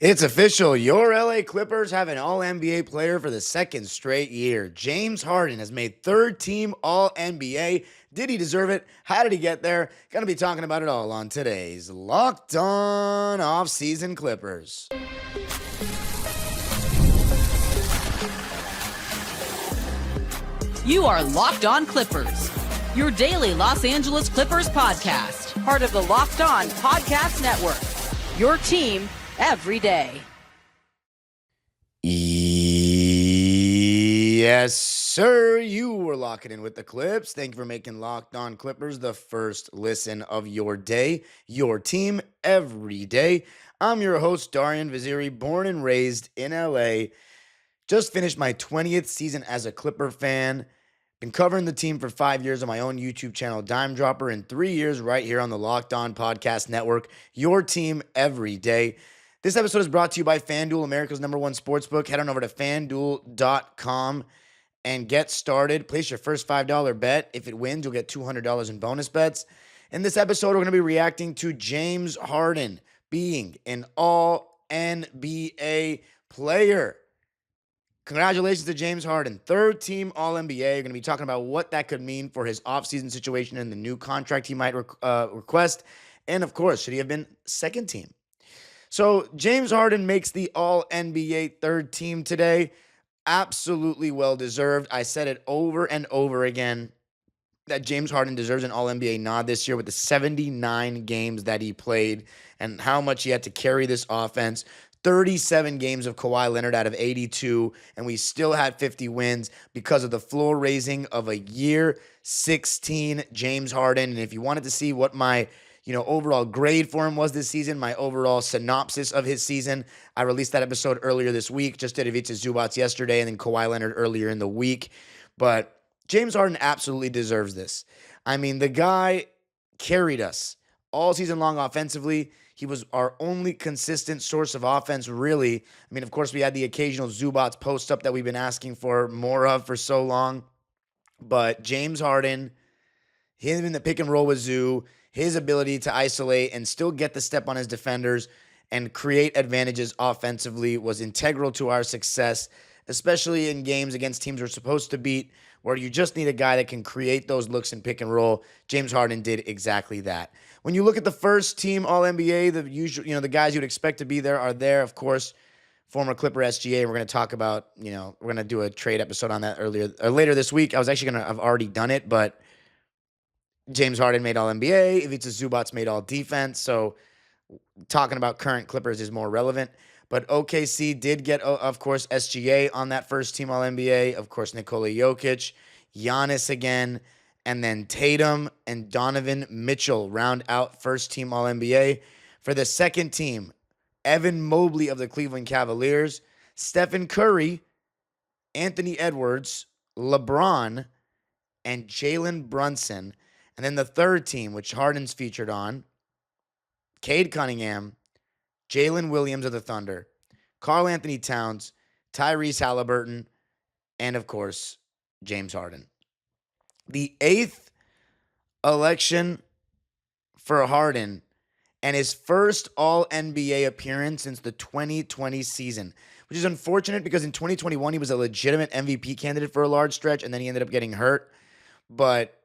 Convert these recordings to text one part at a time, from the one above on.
It's official. Your LA Clippers have an All-NBA player for the second straight year. James Harden has made third-team All-NBA. Did he deserve it? How did he get there? Gonna be talking about it all on today's Locked On Off-Season Clippers. You are Locked On Clippers, your daily Los Angeles Clippers podcast, part of the Locked On Podcast Network, your team every day. Yes, sir. You were locking in with the Clips. Thank you for making Locked On Clippers the first listen of your day, your team every day. I'm your host, Darian Vaziri, born and raised in LA. Just finished my 20th season as a Clipper fan. Been covering the team for 5 years on my own YouTube channel, Dime Dropper, and 3 years right here on the Locked On Podcast Network, your team every day. This episode is brought to you by FanDuel, America's #1 sportsbook. Head on over to FanDuel.com and get started. Place your first $5 bet. If it wins, you'll get $200 in bonus bets. In this episode, we're going to be reacting to James Harden being an All-NBA player. Congratulations to James Harden, third-team All-NBA. We're going to be talking about what that could mean for his offseason situation and the new contract he might request. And, of course, should he have been second team? So, James Harden makes the All-NBA third team today. Absolutely well-deserved. I said it over and over again that James Harden deserves an All-NBA nod this year with the 79 games that he played and how much he had to carry this offense. 37 games of Kawhi Leonard out of 82, and we still had 50 wins because of the floor raising of a year 16 James Harden. And if you wanted to see what my overall grade for him was this season, my overall synopsis of his season, I released that episode earlier this week. Just did Ivica Zubac yesterday and then Kawhi Leonard earlier in the week. But James Harden absolutely deserves this. I mean, the guy carried us all season long offensively. He was our only consistent source of offense, really. I mean, of course, we had the occasional Zubac post-up that we've been asking for more of for so long. But James Harden, him in the pick and roll with Zoo, his ability to isolate and still get the step on his defenders and create advantages offensively was integral to our success, especially in games against teams we're supposed to beat, where you just need a guy that can create those looks in pick and roll. James Harden did exactly that. When you look at the first team All-NBA, the usual, the guys you'd expect to be there are there. Of course, former Clipper SGA. We're going to talk about, we're going to do a trade episode on that later this week. I was actually going to have already done it, but James Harden made All-NBA. Ivica Zubac made All-Defense. So talking about current Clippers is more relevant. But OKC did get, of course, SGA on that first team All-NBA. Of course, Nikola Jokic, Giannis again, and then Tatum and Donovan Mitchell round out first team All-NBA. For the second team, Evan Mobley of the Cleveland Cavaliers, Stephen Curry, Anthony Edwards, LeBron, and Jalen Brunson. And then the third team, which Harden's featured on, Cade Cunningham, Jalen Williams of the Thunder, Karl Anthony Towns, Tyrese Halliburton, and, of course, James Harden. The 8th election for Harden and his first All-NBA appearance since the 2020 season, which is unfortunate because in 2021 he was a legitimate MVP candidate for a large stretch, and then he ended up getting hurt. But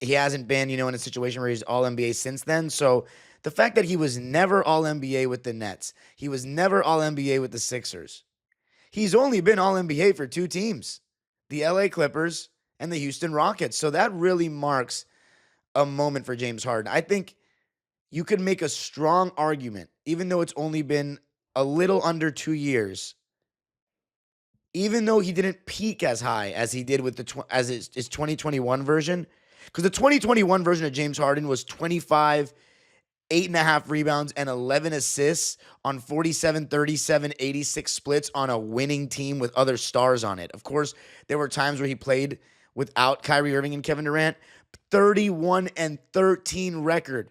he hasn't been, in a situation where he's All-NBA since then. So the fact that he was never All-NBA with the Nets, he was never All-NBA with the Sixers. He's only been All-NBA for 2 teams, the LA Clippers and the Houston Rockets. So that really marks a moment for James Harden. I think you could make a strong argument, even though it's only been a little under 2 years, even though he didn't peak as high as he did with his 2021 version, because the 2021 version of James Harden was 25, 8.5 rebounds, and 11 assists on 47, 37, 86 splits on a winning team with other stars on it. Of course, there were times where he played without Kyrie Irving and Kevin Durant. 31-13 record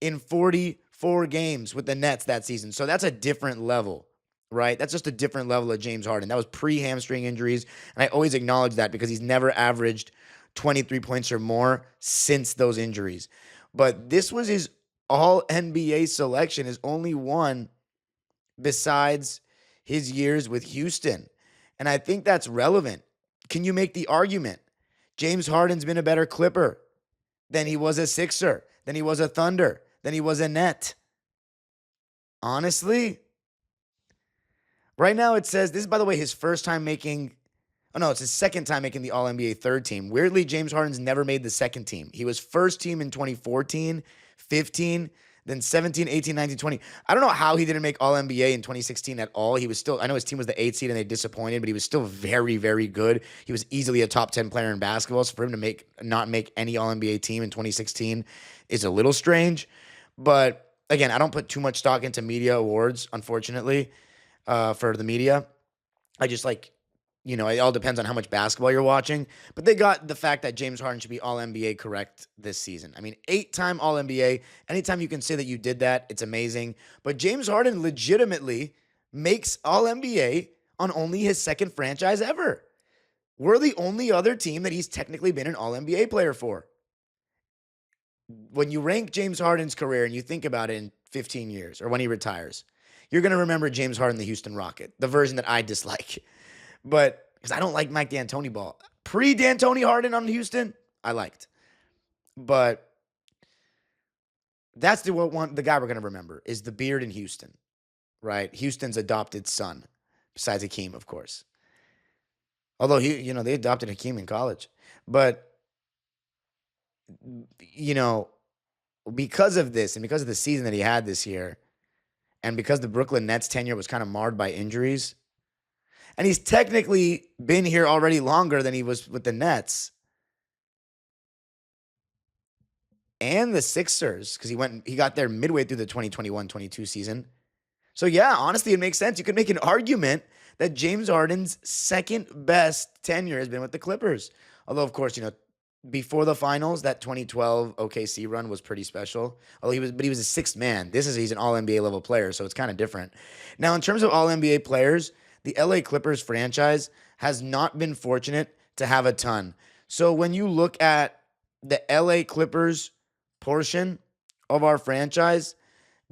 in 44 games with the Nets that season. So that's a different level, right? That's just a different level of James Harden. That was pre-hamstring injuries, and I always acknowledge that because he's never averaged 23 points or more since those injuries. But this was his All-NBA selection, his only one besides his years with Houston. And I think that's relevant. Can you make the argument? James Harden's been a better Clipper than he was a Sixer, than he was a Thunder, than he was a Net. Honestly, right now it says, this is, by the way, his first time making, oh no, it's his second time making the All-NBA third team. Weirdly, James Harden's never made the second team. He was first team in 2014, 15, then 17, 18, 19, 20. I don't know how he didn't make All-NBA in 2016 at all. He was still, I know his team was the 8th seed and they disappointed, but he was still very, very good. He was easily a top 10 player in basketball. So for him to not make any All-NBA team in 2016 is a little strange. But again, I don't put too much stock into media awards, unfortunately, for the media. I just it all depends on how much basketball you're watching. But they got the fact that James Harden should be All-NBA correct this season. I mean, 8-time All-NBA. Anytime you can say that you did that, it's amazing. But James Harden legitimately makes All-NBA on only his second franchise ever. We're the only other team that he's technically been an All-NBA player for. When you rank James Harden's career and you think about it in 15 years or when he retires, you're going to remember James Harden, the Houston Rocket, the version that I dislike. But because I don't like Mike D'Antoni ball. Pre-D'Antoni Harden on Houston, I liked. But that's the guy we're going to remember is the beard in Houston, right? Houston's adopted son, besides Hakeem, of course. Although, they adopted Hakeem in college. But, because of this and because of the season that he had this year, and because the Brooklyn Nets tenure was kind of marred by injuries, and he's technically been here already longer than he was with the Nets and the Sixers, because he got there midway through the 2021-22 season. So yeah, honestly, it makes sense. You could make an argument that James Harden's second best tenure has been with the Clippers. Although, of course, before the finals, that 2012 OKC run was pretty special. Although he was a sixth man. He's an All-NBA level player, so it's kind of different. Now, in terms of All-NBA players, the LA Clippers franchise has not been fortunate to have a ton. So when you look at the LA Clippers portion of our franchise,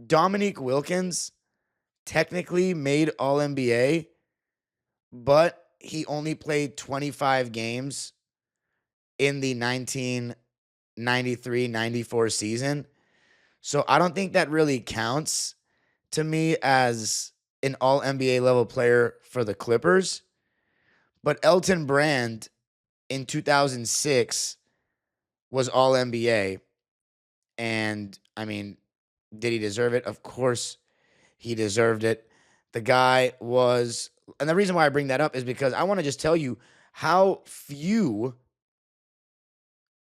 Dominique Wilkins technically made All-NBA, but he only played 25 games in the 1993-94 season. So I don't think that really counts to me as an All-NBA level player for the Clippers. But Elton Brand in 2006 was All-NBA. And, I mean, did he deserve it? Of course he deserved it. The guy was, and the reason why I bring that up is because I want to just tell you how few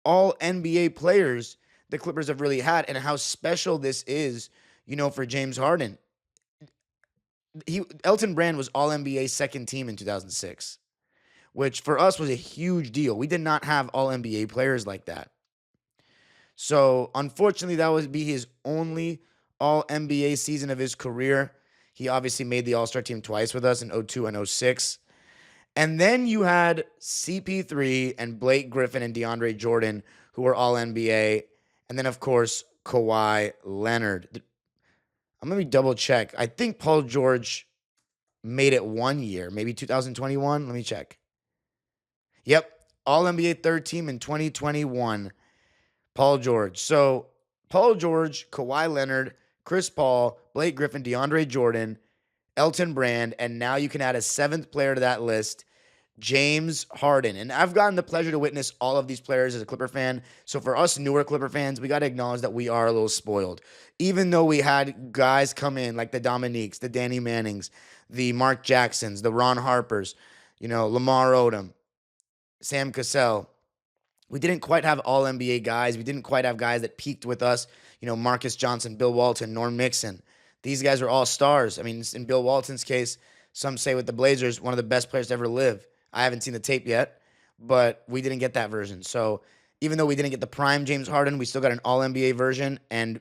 All-NBA players the Clippers have really had and how special this is, for James Harden. Elton Brand was All-NBA second team in 2006, which for us was a huge deal. We did not have All-NBA players like that. So, unfortunately, that would be his only All-NBA season of his career. He obviously made the All-Star team twice with us in 02 and 06. And then you had CP3 and Blake Griffin and DeAndre Jordan, who were All-NBA. And then, of course, Kawhi Leonard. I'm going to double check. I think Paul George made it 1 year, maybe 2021. Let me check. Yep, All-NBA third team in 2021, Paul George. So Paul George, Kawhi Leonard, Chris Paul, Blake Griffin, DeAndre Jordan, Elton Brand, and now you can add a seventh player to that list, James Harden. And I've gotten the pleasure to witness all of these players as a Clipper fan. So for us newer Clipper fans, we got to acknowledge that we are a little spoiled. Even though we had guys come in like the Dominiques, the Danny Mannings, the Mark Jacksons, the Ron Harpers, Lamar Odom, Sam Cassell. We didn't quite have All-NBA guys. We didn't quite have guys that peaked with us. Marcus Johnson, Bill Walton, Norm Mixon. These guys were all stars. I mean, in Bill Walton's case, some say with the Blazers, one of the best players to ever live. I haven't seen the tape yet, but we didn't get that version. So even though we didn't get the prime James Harden, we still got an All-NBA version. And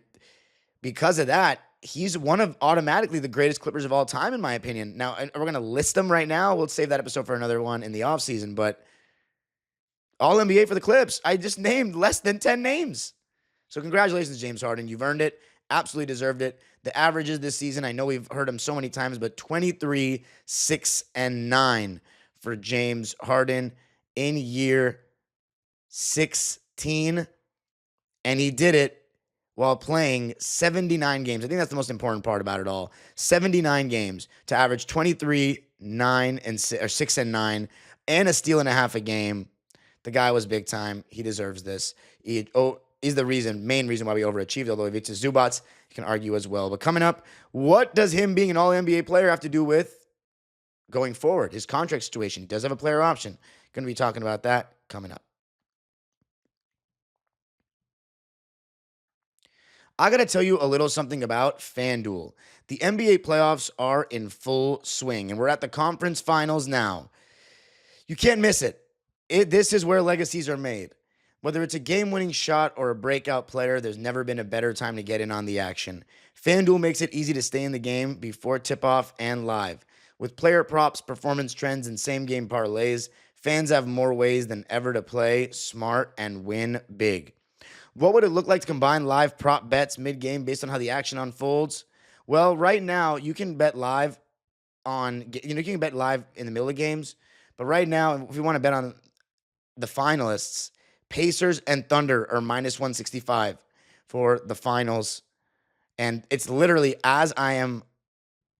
because of that, he's one of automatically the greatest Clippers of all time, in my opinion. Now, we're going to list them right now. We'll save that episode for another one in the offseason. But All-NBA for the Clips, I just named less than 10 names. So congratulations, James Harden. You've earned it. absolutely deserved it. The averages this season, I know we've heard them so many times, but 23, 6, and 9 for James Harden in year 16. And he did it while playing 79 games. I think that's the most important part about it all. 79 games to average 23, 9, and 6 and 9, and a steal and a half a game. The guy was big time. He deserves this. He's the main reason why we overachieved, although if it's Zubats, you can argue as well. But coming up, what does him being an all-NBA player have to do with going forward? His contract situation. He does have a player option. Going to be talking about that coming up. I got to tell you a little something about FanDuel. The NBA playoffs are in full swing, and we're at the conference finals now. You can't miss it. This is where legacies are made. Whether it's a game-winning shot or a breakout player, there's never been a better time to get in on the action. FanDuel makes it easy to stay in the game before tip-off and live. With player props, performance trends, and same-game parlays, fans have more ways than ever to play smart and win big. What would it look like to combine live prop bets mid-game based on how the action unfolds? Well, right now, you can bet live you can bet live in the middle of games. But right now, if you want to bet on the finalists, Pacers and Thunder are minus 165 for the finals. And it's literally, as I am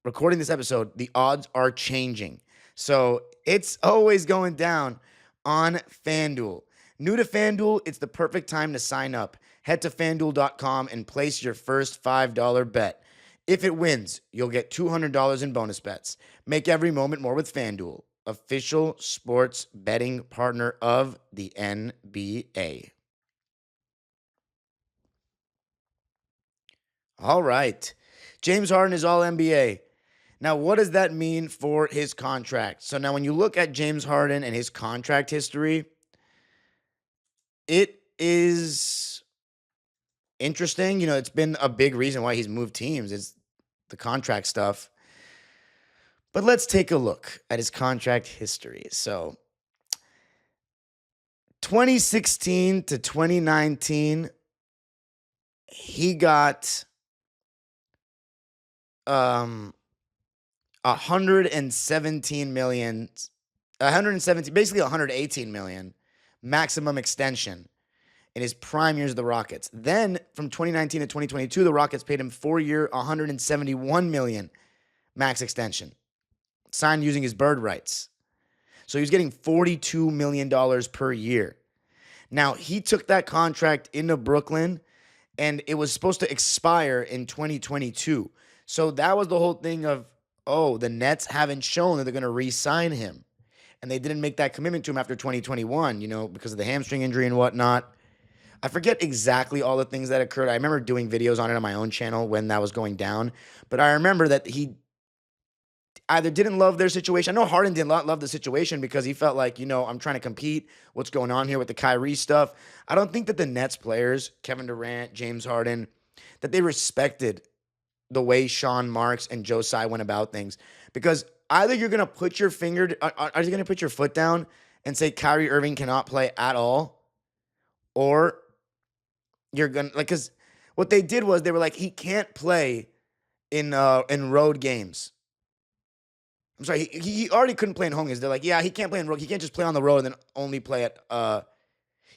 recording this episode, the odds are changing. So it's always going down on FanDuel. New to FanDuel, it's the perfect time to sign up. Head to FanDuel.com and place your first $5 bet. If it wins, you'll get $200 in bonus bets. Make every moment more with FanDuel, official sports betting partner of the NBA. All right. James Harden is all NBA. Now, what does that mean for his contract? So now when you look at James Harden and his contract history, it is interesting. It's been a big reason why he's moved teams is the contract stuff. But let's take a look at his contract history. So 2016 to 2019, he got 117 million, basically 118 million maximum extension in his prime years of the Rockets. Then from 2019 to 2022, the Rockets paid him 4-year, 171 million max extension, signed using his bird rights. So he was getting $42 million per year. Now, he took that contract into Brooklyn, and it was supposed to expire in 2022. So that was the whole thing of, the Nets haven't shown that they're going to re-sign him. And they didn't make that commitment to him after 2021, because of the hamstring injury and whatnot. I forget exactly all the things that occurred. I remember doing videos on it on my own channel when that was going down. But I remember that he either didn't love their situation. I know Harden didn't love the situation because he felt like, I'm trying to compete. What's going on here with the Kyrie stuff? I don't think that the Nets players, Kevin Durant, James Harden, that they respected the way Sean Marks and Joe Tsai went about things. Because either you're going to put your are you going to put your foot down and say Kyrie Irving cannot play at all? Or you're going to, because what they did was they were like, he can't play in road games. I'm sorry, he already couldn't play in home games. They're like, yeah, he can't play in road. He can't just play on the road and then only play at,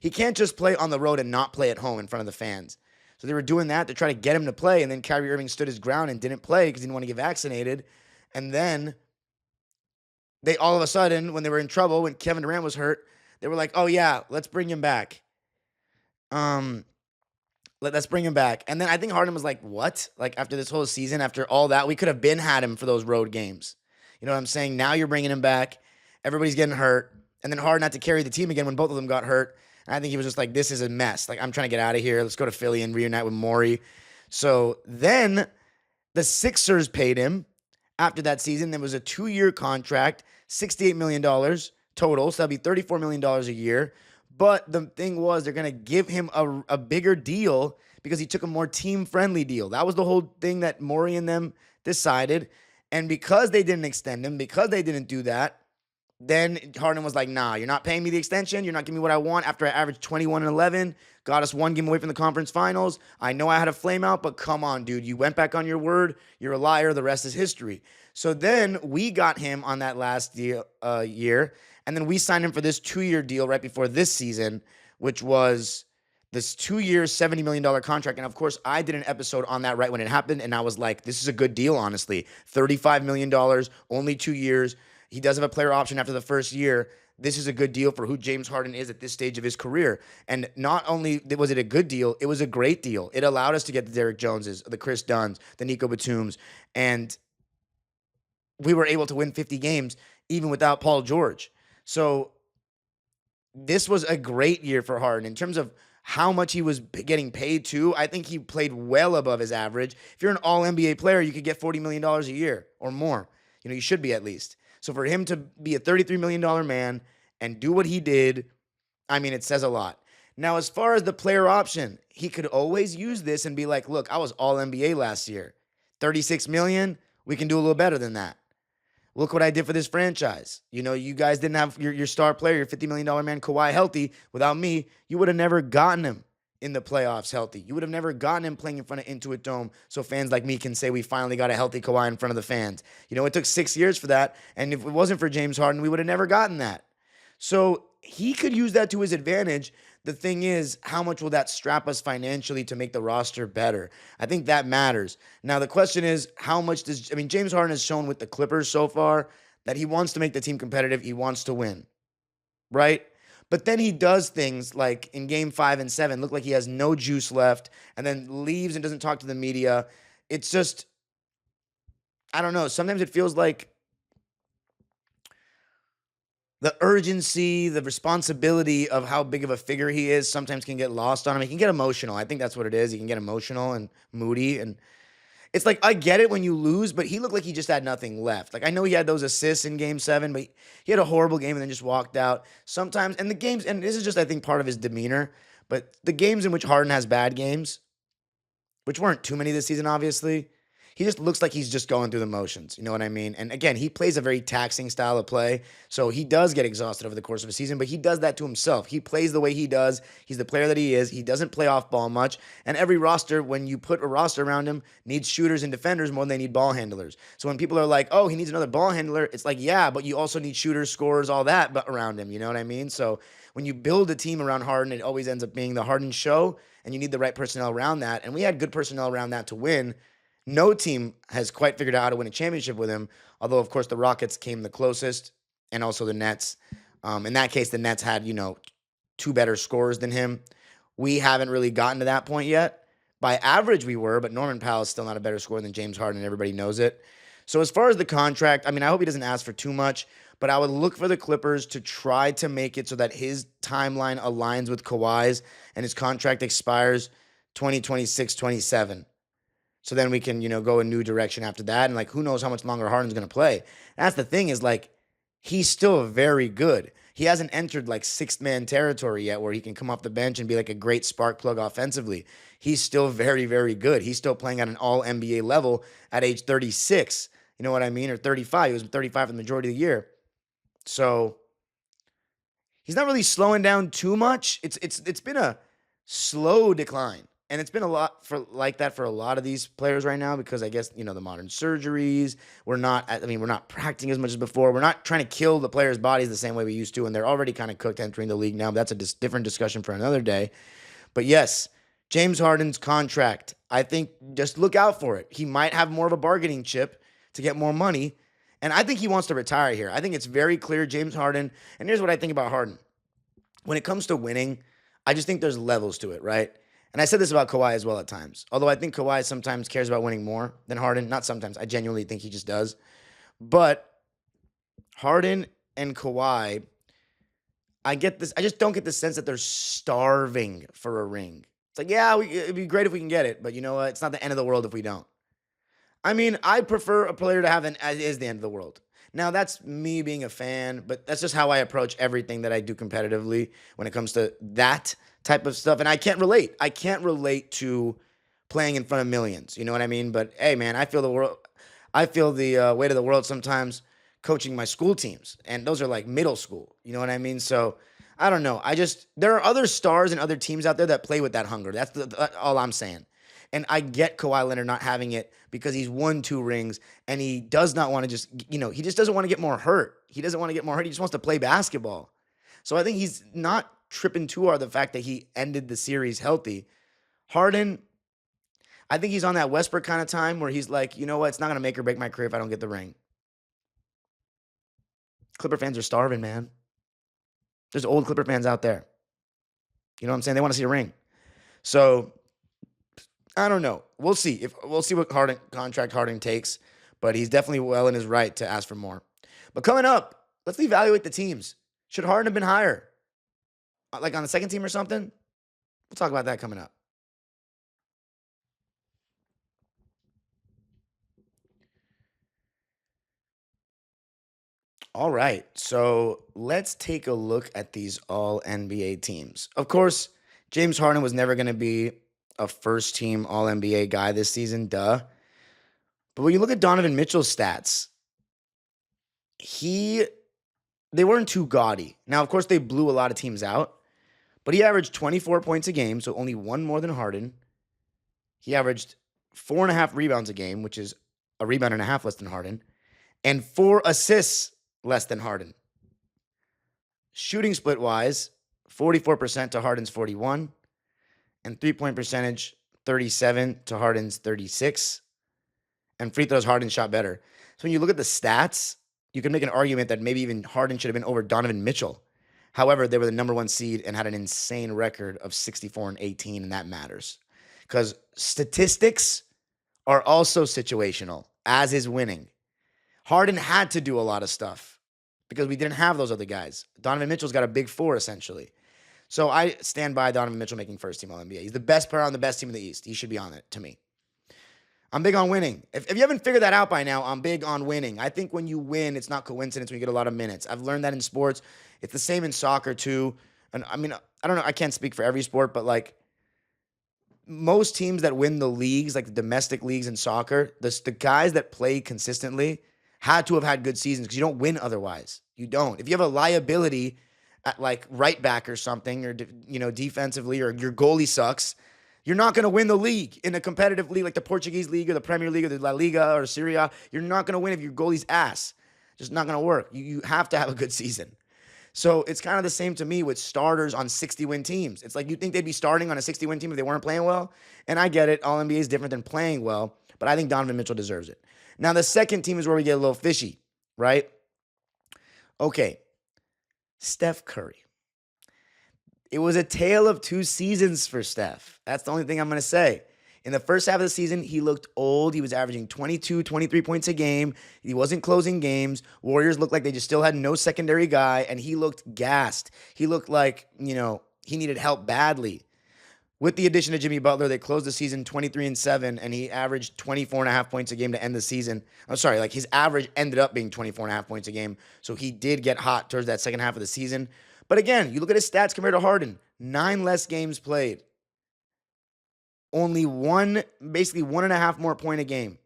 he can't just play on the road and not play at home in front of the fans. So they were doing that to try to get him to play, and then Kyrie Irving stood his ground and didn't play because he didn't want to get vaccinated. And then they all of a sudden, when they were in trouble, when Kevin Durant was hurt, they were like, oh yeah, let's bring him back. Let's bring him back. And then I think Harden was like, what? Like after this whole season, after all that, we could have had him for those road games. You know what I'm saying? Now you're bringing him back. Everybody's getting hurt. And then Harden had to carry the team again when both of them got hurt. And I think he was just like, this is a mess. Like, I'm trying to get out of here. Let's go to Philly and reunite with Morey. So then the Sixers paid him after that season. There was a 2-year contract, $68 million total. So that'd be $34 million a year. But the thing was, they're going to give him a bigger deal because he took a more team-friendly deal. That was the whole thing that Morey and them decided. And because they didn't extend him, because they didn't do that, Then Harden was like, nah, you're not paying me the extension. You're not giving me what I want after I averaged 21 and 11. Got us one game away from the conference finals. I know I had a flame out, but come on, dude. You went back on your word. You're a liar. The rest is history. So then we got him on that last year. And then we signed him for this 2-year deal right before this season, which was this 2-year, $70 million contract. And of course, I did an episode on that right when it happened. And I was like, this is a good deal, honestly. $35 million, only 2 years. He does have a player option after the first year. This is a good deal for who James Harden is at this stage of his career. And not only was it a good deal, it was a great deal. It allowed us to get the Derrick Joneses, the Chris Dunns, the Nico Batums, and we were able to win 50 games even without Paul George. So this was a great year for Harden in terms of how much he was getting paid to. I think he played well above his average. If you're an all-NBA player, you could get $40 million a year or more. You should be at least. So for him to be a $33 million man and do what he did, I mean, it says a lot. Now, as far as the player option, he could always use this and be like, look, I was all NBA last year. $36 million, we can do a little better than that. Look what I did for this franchise. You guys didn't have your star player, your $50 million man, Kawhi, healthy. Without me, you would have never gotten him in the playoffs healthy. You would have never gotten him playing in front of Intuit Dome so fans like me can say we finally got a healthy Kawhi in front of the fans. It took 6 years for that, and if it wasn't for James Harden, we would have never gotten that. So he could use that to his advantage. The thing is, how much will that strap us financially to make the roster better? I think that matters. Now, the question is, James Harden has shown with the Clippers so far that he wants to make the team competitive. He wants to win, right? But then he does things like in game 5 and 7, look like he has no juice left and then leaves and doesn't talk to the media. It's just, I don't know. Sometimes it feels like the urgency, the responsibility of how big of a figure he is sometimes can get lost on him. He can get emotional. I think that's what it is. He can get emotional and moody. And it's like, I get it when you lose, but he looked like he just had nothing left. Like, I know he had those assists in game 7, but he had a horrible game and then just walked out. Sometimes, and this is just, I think, part of his demeanor, but the games in which Harden has bad games, which weren't too many this season, obviously, he just looks like he's just going through the motions. You know what I mean? And again, he plays a very taxing style of play. So he does get exhausted over the course of a season, but he does that to himself. He plays the way he does. He's the player that he is. He doesn't play off ball much. And every roster, when you put a roster around him, needs shooters and defenders more than they need ball handlers. So when people are like, oh, he needs another ball handler, it's like, yeah, but you also need shooters, scorers, all that but around him. You know what I mean? So when you build a team around Harden, it always ends up being the Harden show, and you need the right personnel around that. And we had good personnel around that to win. No team has quite figured out how to win a championship with him, although, of course, the Rockets came the closest, and also the Nets. In that case, the Nets had, 2 better scorers than him. We haven't really gotten to that point yet. By average, we were, but Norman Powell is still not a better scorer than James Harden, and everybody knows it. So as far as the contract, I hope he doesn't ask for too much, but I would look for the Clippers to try to make it so that his timeline aligns with Kawhi's, and his contract expires 2026-27. So then we can, go a new direction after that. And, who knows how much longer Harden's going to play. That's the thing is, he's still very good. He hasn't entered, sixth-man territory yet where he can come off the bench and be, a great spark plug offensively. He's still very, very good. He's still playing at an all-NBA level at age 36. You know what I mean? Or 35. He was 35 for the majority of the year. So he's not really slowing down too much. It's been a slow decline. And it's been a lot like that for a lot of these players right now because I guess, the modern surgeries, we're not practicing as much as before. We're not trying to kill the players' bodies the same way we used to, and they're already kind of cooked entering the league now. But that's a different discussion for another day. But yes, James Harden's contract, I think just look out for it. He might have more of a bargaining chip to get more money, and I think he wants to retire here. I think it's very clear James Harden, and here's what I think about Harden. When it comes to winning, I just think there's levels to it, right? And I said this about Kawhi as well at times. Although I think Kawhi sometimes cares about winning more than Harden. Not sometimes. I genuinely think he just does. But Harden and Kawhi, I just don't get the sense that they're starving for a ring. It's like, yeah, it'd be great if we can get it. But you know what? It's not the end of the world if we don't. I prefer a player to have as is the end of the world. Now, that's me being a fan. But that's just how I approach everything that I do competitively when it comes to that type of stuff. And I can't relate. I can't relate to playing in front of millions. You know what I mean? But hey, man, I feel the weight of the world sometimes coaching my school teams, and those are like middle school. You know what I mean? So I don't know. There are other stars and other teams out there that play with that hunger. That's all I'm saying. And I get Kawhi Leonard not having it because he's won 2 rings and he does not want to he just doesn't want to get more hurt. He doesn't want to get more hurt. He just wants to play basketball. So I think he's not tripping too hard the fact that he ended the series healthy. Harden, I think he's on that Westbrook kind of time where he's like, you know what? It's not going to make or break my career if I don't get the ring. Clipper fans are starving, man. There's old Clipper fans out there. You know what I'm saying? They want to see a ring. So I don't know. We'll see. We'll see what contract Harden takes, but he's definitely well in his right to ask for more. But coming up, let's evaluate the teams. Should Harden have been higher? Like on the second team or something? We'll talk about that coming up. All right, so let's take a look at these All-NBA teams. Of course, James Harden was never going to be a first-team All-NBA guy this season, duh. But when you look at Donovan Mitchell's stats, they weren't too gaudy. Now, of course, they blew a lot of teams out, but he averaged 24 points a game, so only one more than Harden. He averaged 4.5 rebounds a game, which is a rebound and a half less than Harden, and 4 assists less than Harden. Shooting split wise, 44% to Harden's 41, and 3-point percentage, 37 to Harden's 36. And free throws, Harden shot better. So when you look at the stats, you can make an argument that maybe even Harden should have been over Donovan Mitchell. However, they were the number 1 seed and had an insane record of 64-18, and that matters. Because statistics are also situational, as is winning. Harden had to do a lot of stuff because we didn't have those other guys. Donovan Mitchell's got a big 4, essentially. So I stand by Donovan Mitchell making first-team All-NBA. He's the best player on the best team in the East. He should be on it, to me. I'm big on winning. If you haven't figured that out by now, I'm big on winning. I think when you win, it's not coincidence when you get a lot of minutes. I've learned that in sports. It's the same in soccer, too. And I mean, I don't know. I can't speak for every sport, but like most teams that win the leagues, like the domestic leagues in soccer, the guys that play consistently had to have had good seasons because you don't win otherwise. You don't. If you have a liability at like right back or something, or defensively, or your goalie sucks, you're not going to win the league in a competitive league like the Portuguese league or the Premier League or the La Liga or Serie A. You're not going to win if your goalie's ass. Just not going to work. You have to have a good season. So it's kind of the same to me with starters on 60-win teams. It's like you think they'd be starting on a 60-win team if they weren't playing well. And I get it. All-NBA is different than playing well. But I think Donovan Mitchell deserves it. Now, the second team is where we get a little fishy, right? Okay. Steph Curry. It was a tale of 2 seasons for Steph. That's the only thing I'm going to say. In the first half of the season, he looked old. He was averaging 22, 23 points a game. He wasn't closing games. Warriors looked like they just still had no secondary guy, and he looked gassed. He looked like, he needed help badly. With the addition of Jimmy Butler, they closed the season 23-7, and he averaged 24.5 points a game to end the season. I'm sorry, like his average ended up being 24.5 points a game, so he did get hot towards that second half of the season. But again, you look at his stats compared to Harden, 9 less games played. Only basically 1.5 more point a game.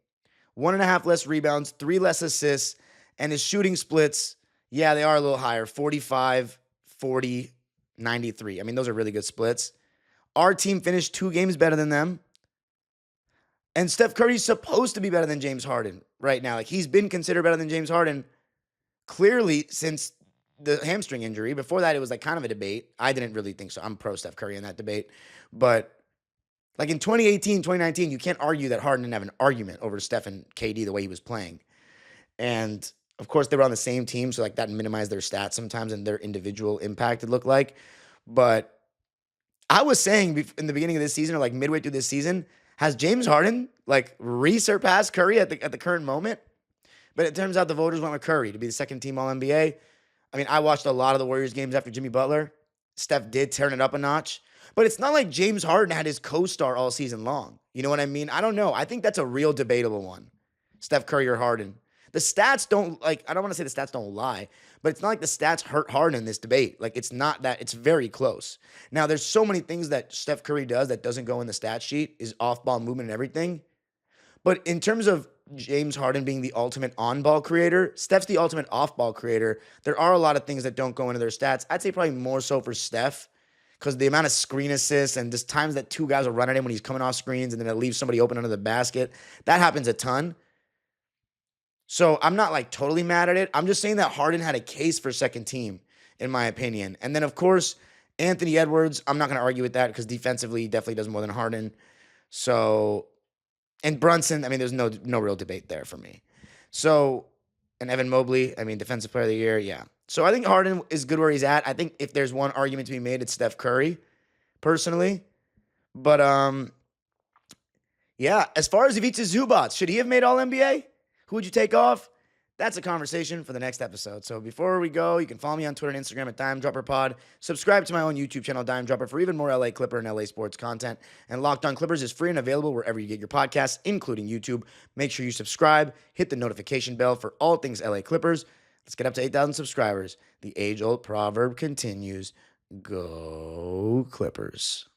1.5 less rebounds, 3 less assists, and his shooting splits, yeah, they are a little higher. 45, 40, 93. I mean, those are really good splits. Our team finished 2 games better than them. And Steph Curry's supposed to be better than James Harden right now. Like, he's been considered better than James Harden clearly since the hamstring injury. Before that, it was like kind of a debate. I didn't really think so. I'm pro Steph Curry in that debate. But like in 2018, 2019, you can't argue that Harden didn't have an argument over Steph and KD the way he was playing. And of course, they were on the same team, so like that minimized their stats sometimes and their individual impact, it looked like. But I was saying in the beginning of this season, or like midway through this season, has James Harden like resurpassed Curry at the current moment? But it turns out the voters went with Curry to be the second team All-NBA. I mean, I watched a lot of the Warriors games after Jimmy Butler. Steph did turn it up a notch. But it's not like James Harden had his co-star all season long. You know what I mean? I don't know. I think that's a real debatable one. Steph Curry or Harden. The stats don't, I don't want to say the stats don't lie, but it's not like the stats hurt Harden in this debate. Like, it's not that. It's very close. Now, there's so many things that Steph Curry does that doesn't go in the stat sheet, is off-ball movement and everything. But in terms of James Harden being the ultimate on-ball creator. Steph's the ultimate off-ball creator. There are a lot of things that don't go into their stats. I'd say probably more so for Steph because the amount of screen assists and just times that two guys will run at him when he's coming off screens and then it leaves somebody open under the basket, that happens a ton. So I'm not like totally mad at it. I'm just saying that Harden had a case for second team, in my opinion. And then, of course, Anthony Edwards, I'm not going to argue with that because defensively he definitely does more than Harden. So, and Brunson, I mean, there's no real debate there for me. So, and Evan Mobley, I mean, defensive player of the year, yeah. So I think Harden is good where he's at. I think if there's one argument to be made, it's Steph Curry, personally. But yeah, as far as Ivica Zubac, should he have made All-NBA? Who would you take off? That's a conversation for the next episode. So before we go, you can follow me on Twitter and Instagram at DimeDropperPod. Subscribe to my own YouTube channel, Dime Dropper, for even more LA Clipper and LA sports content. And Locked On Clippers is free and available wherever you get your podcasts, including YouTube. Make sure you subscribe, hit the notification bell for all things LA Clippers. Let's get up to 8,000 subscribers. The age-old proverb continues. Go Clippers.